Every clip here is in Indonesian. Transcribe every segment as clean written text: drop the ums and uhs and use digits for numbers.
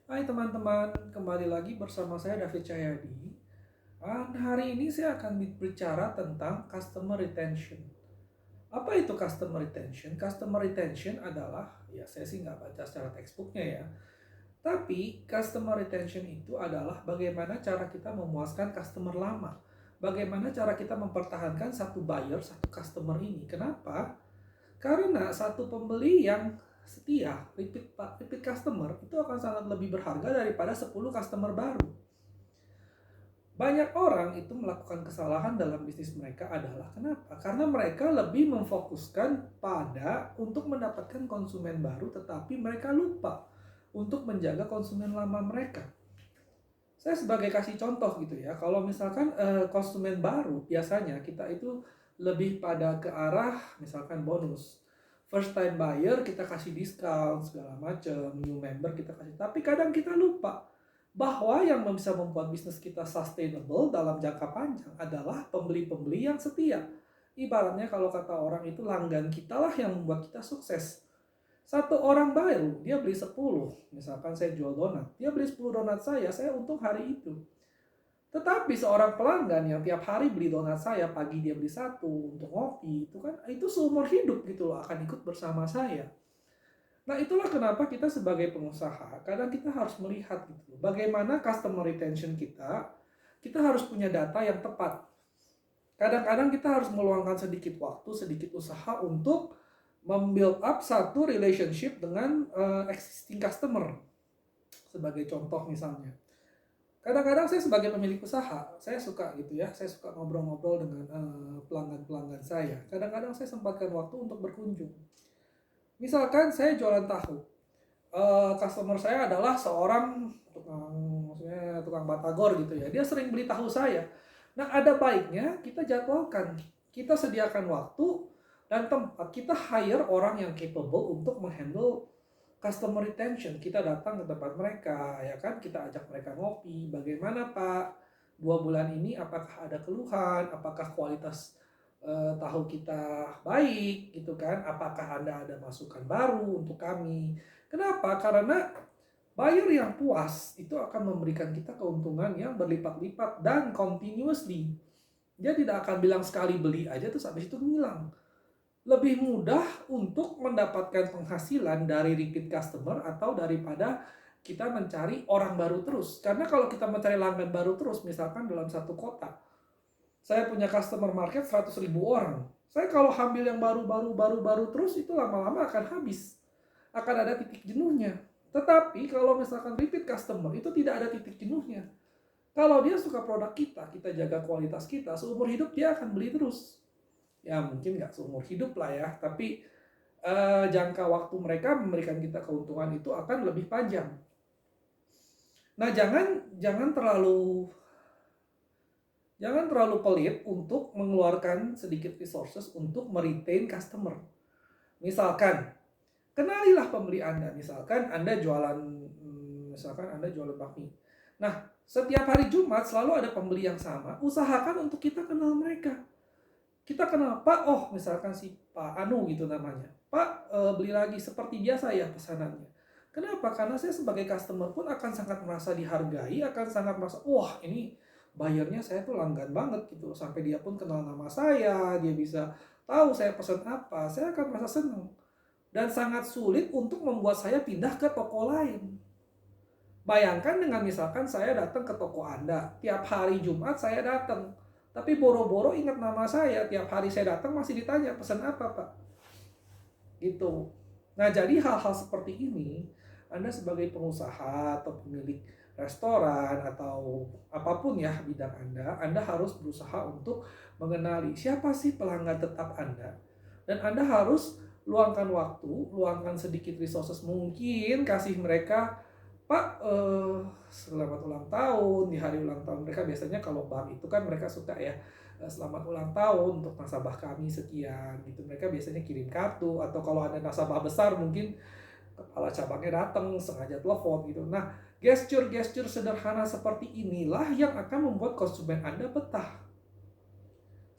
Hai teman-teman, kembali lagi bersama saya David Cahyadi. Hari ini saya akan bicara tentang customer retention. Apa itu customer retention? Customer retention adalah, ya saya sih nggak baca secara textbooknya ya, tapi customer retention itu adalah bagaimana cara kita memuaskan customer lama. Bagaimana cara kita mempertahankan satu buyer, satu customer ini. Kenapa? Karena satu pembeli yang setia, repeat customer, itu akan sangat lebih berharga daripada 10 customer baru. Banyak orang itu melakukan kesalahan dalam bisnis mereka adalah kenapa? Karena mereka lebih memfokuskan pada untuk mendapatkan konsumen baru, tetapi mereka lupa untuk menjaga konsumen lama mereka. Saya sebagai kasih contoh gitu ya, kalau misalkan konsumen baru, biasanya kita itu lebih pada ke arah misalkan bonus. First time buyer kita kasih diskon segala macam, new member kita kasih. Tapi kadang kita lupa bahwa yang bisa membuat bisnis kita sustainable dalam jangka panjang adalah pembeli-pembeli yang setia. Ibaratnya kalau kata orang itu langgan kita lah yang membuat kita sukses. Satu orang baru, dia beli 10, misalkan saya jual donat, dia beli 10 donat saya untung hari itu. Tetapi seorang pelanggan yang tiap hari beli donat saya, pagi dia beli satu untuk ngopi, itu seumur hidup gitu loh, akan ikut bersama saya. Nah itulah kenapa kita sebagai pengusaha, kadang kita harus melihat gitu, bagaimana customer retention kita harus punya data yang tepat. Kadang-kadang kita harus meluangkan sedikit waktu, sedikit usaha untuk membuild up satu relationship dengan existing customer. Sebagai contoh misalnya, kadang-kadang saya sebagai pemilik usaha, saya suka gitu ya, saya suka ngobrol-ngobrol dengan pelanggan-pelanggan saya. Kadang-kadang saya sempatkan waktu untuk berkunjung. Misalkan saya jualan tahu, customer saya adalah seorang tukang batagor gitu ya, dia sering beli tahu saya. Nah ada baiknya kita jadwalkan, kita sediakan waktu dan tempat, kita hire orang yang capable untuk menghandle customer retention. Kita datang ke tempat mereka, ya kan, kita ajak mereka ngopi. Bagaimana Pak, 2 bulan ini apakah ada keluhan, apakah kualitas tahu kita baik gitu kan, apakah Anda ada masukan baru untuk kami. Kenapa? Karena buyer yang puas itu akan memberikan kita keuntungan yang berlipat-lipat dan continuously. Dia tidak akan bilang sekali beli aja terus habis itu ngilang. Lebih mudah untuk mendapatkan penghasilan dari repeat customer atau daripada kita mencari orang baru terus. Karena kalau kita mencari langgan baru terus, misalkan dalam satu kota, saya punya customer market 100.000 orang. Saya kalau ambil yang baru terus, itu lama-lama akan habis. Akan ada titik jenuhnya. Tetapi kalau misalkan repeat customer, itu tidak ada titik jenuhnya. Kalau dia suka produk kita jaga kualitas kita, seumur hidup dia akan beli terus. Ya mungkin nggak seumur hidup lah ya, tapi jangka waktu mereka memberikan kita keuntungan itu akan lebih panjang. Nah jangan terlalu pelit untuk mengeluarkan sedikit resources untuk meretain customer. Misalkan kenalilah pembeli Anda, misalkan Anda jualan bakmi. Nah setiap hari Jumat selalu ada pembeli yang sama, usahakan untuk kita kenal mereka. Kita kenal Pak, oh misalkan si Pak Anu gitu namanya, Pak beli lagi seperti biasa ya pesanannya. Kenapa? Karena saya sebagai customer pun akan sangat merasa dihargai, akan sangat merasa wah ini bayarnya saya tuh langgan banget gitu, sampai dia pun kenal nama saya, dia bisa tahu saya pesan apa, saya akan merasa senang. Dan sangat sulit untuk membuat saya pindah ke toko lain. Bayangkan dengan misalkan saya datang ke toko Anda, tiap hari Jumat saya datang, tapi boro-boro ingat nama saya, tiap hari saya datang masih ditanya pesan apa Pak, gitu. Nah jadi hal-hal seperti ini, Anda sebagai pengusaha atau pemilik restoran atau apapun ya bidang Anda harus berusaha untuk mengenali siapa sih pelanggan tetap Anda. Dan Anda harus luangkan waktu, luangkan sedikit resources, mungkin kasih mereka Pak, selamat ulang tahun, di hari ulang tahun mereka biasanya kalau bank itu kan mereka suka ya, selamat ulang tahun untuk nasabah kami sekian gitu. Mereka biasanya kirim kartu atau kalau ada nasabah besar mungkin kepala cabangnya datang sengaja telepon gitu. Nah, gesture-gesture sederhana seperti inilah yang akan membuat konsumen Anda betah.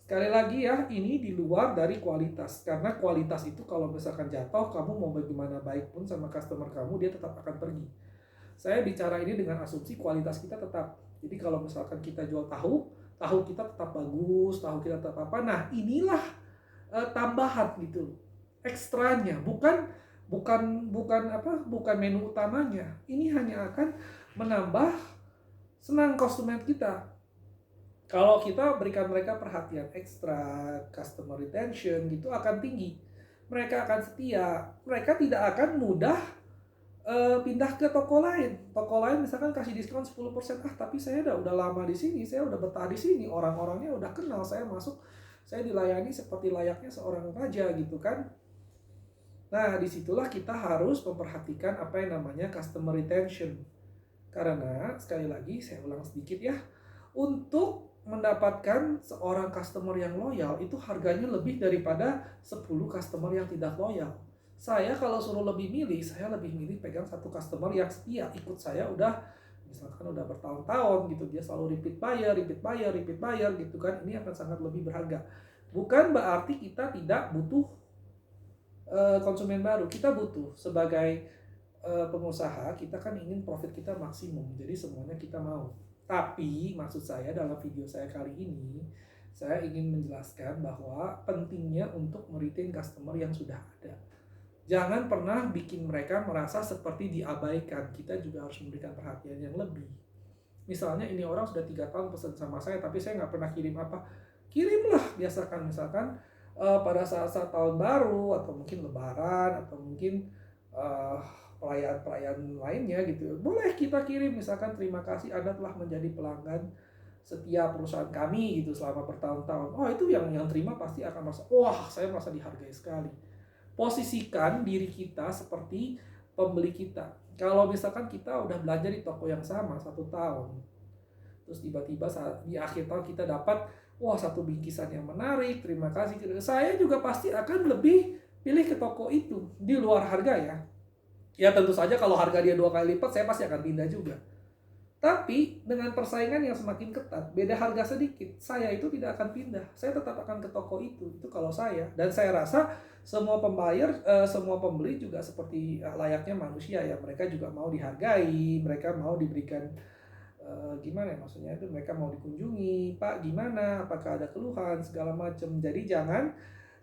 Sekali lagi ya, ini di luar dari kualitas. Karena kualitas itu kalau misalkan jatuh, kamu mau bagaimana baik pun sama customer kamu, dia tetap akan pergi. Saya bicara ini dengan asumsi kualitas kita tetap. Jadi kalau misalkan kita jual tahu, tahu kita tetap bagus, tahu kita tetap apa. Nah, inilah tambahan gitu. Ekstranya, bukan menu utamanya. Ini hanya akan menambah senang konsumen kita. Kalau kita berikan mereka perhatian ekstra, customer retention gitu akan tinggi. Mereka akan setia. Mereka tidak akan mudah pindah ke toko lain. Toko lain misalkan kasih diskon 10%, tapi saya udah lama di sini, saya udah betah di sini, orang-orangnya udah kenal, saya masuk, saya dilayani seperti layaknya seorang raja gitu kan. Nah, disitulah kita harus memperhatikan apa yang namanya customer retention. Karena sekali lagi saya ulang sedikit ya, untuk mendapatkan seorang customer yang loyal itu harganya lebih daripada 10 customer yang tidak loyal. Saya kalau suruh lebih milih, saya lebih milih pegang satu customer yang setia ikut saya udah misalkan udah bertahun-tahun gitu, dia selalu repeat buyer gitu kan. Ini akan sangat lebih berharga. Bukan berarti kita tidak butuh konsumen baru. Kita butuh sebagai pengusaha, kita kan ingin profit kita maksimum. Jadi semuanya kita mau. Tapi maksud saya dalam video saya kali ini, saya ingin menjelaskan bahwa pentingnya untuk meretain customer yang sudah ada. Jangan pernah bikin mereka merasa seperti diabaikan. Kita juga harus memberikan perhatian yang lebih. Misalnya ini orang sudah 3 tahun pesan sama saya, tapi saya nggak pernah kirim apa. Kirimlah, biasakan misalkan pada saat-saat tahun baru, atau mungkin lebaran, atau mungkin perayaan-perayaan lainnya gitu. Boleh kita kirim misalkan terima kasih Anda telah menjadi pelanggan setiap perusahaan kami gitu selama bertahun-tahun. Oh itu yang terima pasti akan merasa, wah saya merasa dihargai sekali. Posisikan diri kita seperti pembeli kita. Kalau misalkan kita udah belanja di toko yang sama 1 tahun, terus tiba-tiba saat di akhir tahun kita dapat, wah satu bingkisan yang menarik, terima kasih. Saya juga pasti akan lebih pilih ke toko itu di luar harga ya. Ya tentu saja kalau harga dia 2 kali lipat, saya pasti akan pindah juga. Tapi dengan persaingan yang semakin ketat, beda harga sedikit, saya itu tidak akan pindah. Saya tetap akan ke toko itu kalau saya. Dan saya rasa semua semua pembeli juga seperti layaknya manusia ya. Mereka juga mau dihargai, mereka mau diberikan gimana ya maksudnya itu, mereka mau dikunjungi, Pak gimana, apakah ada keluhan segala macam. Jadi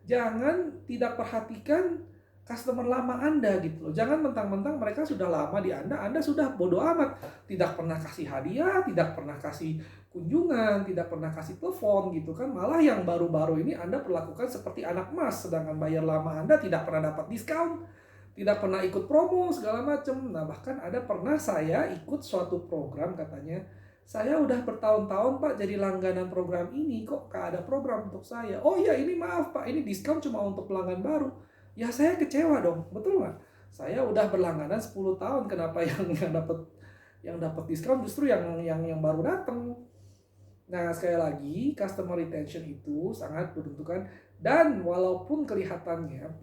jangan tidak perhatikan customer lama Anda gitu loh. Jangan mentang-mentang mereka sudah lama di Anda sudah bodoh amat. Tidak pernah kasih hadiah, tidak pernah kasih kunjungan, tidak pernah kasih telepon gitu kan. Malah yang baru-baru ini Anda perlakukan seperti anak emas, sedangkan bayar lama Anda tidak pernah dapat diskon, tidak pernah ikut promo segala macam. Nah, bahkan ada pernah saya ikut suatu program katanya, saya udah bertahun-tahun Pak jadi langganan program ini, kok gak ada program untuk saya. Oh iya ini maaf Pak, ini diskon cuma untuk pelanggan baru. Ya saya kecewa dong, betul nggak? Saya udah berlangganan 10 tahun, kenapa yang dapat diskon justru yang baru datang. Nah sekali lagi customer retention itu sangat menentukan, dan walaupun kelihatannya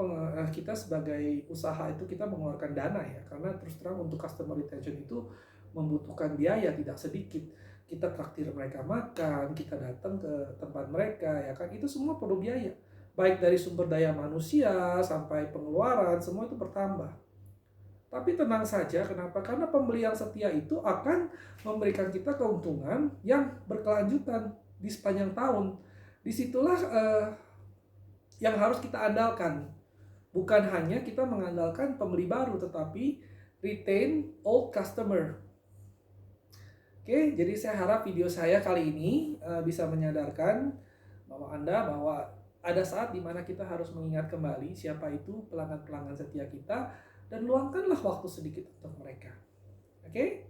kita sebagai usaha itu kita mengeluarkan dana ya, karena terus terang untuk customer retention itu membutuhkan biaya tidak sedikit. Kita traktir mereka makan, kita datang ke tempat mereka ya kan, itu semua perlu biaya. Baik dari sumber daya manusia sampai pengeluaran, semua itu bertambah. Tapi tenang saja, kenapa? Karena pembeli yang setia itu akan memberikan kita keuntungan yang berkelanjutan di sepanjang tahun. Disitulah yang harus kita andalkan. Bukan hanya kita mengandalkan pembeli baru, tetapi retain old customer. Oke, jadi saya harap video saya kali ini bisa menyadarkan bahwa ada saat dimana kita harus mengingat kembali siapa itu pelanggan-pelanggan setia kita, dan luangkanlah waktu sedikit untuk mereka. Oke?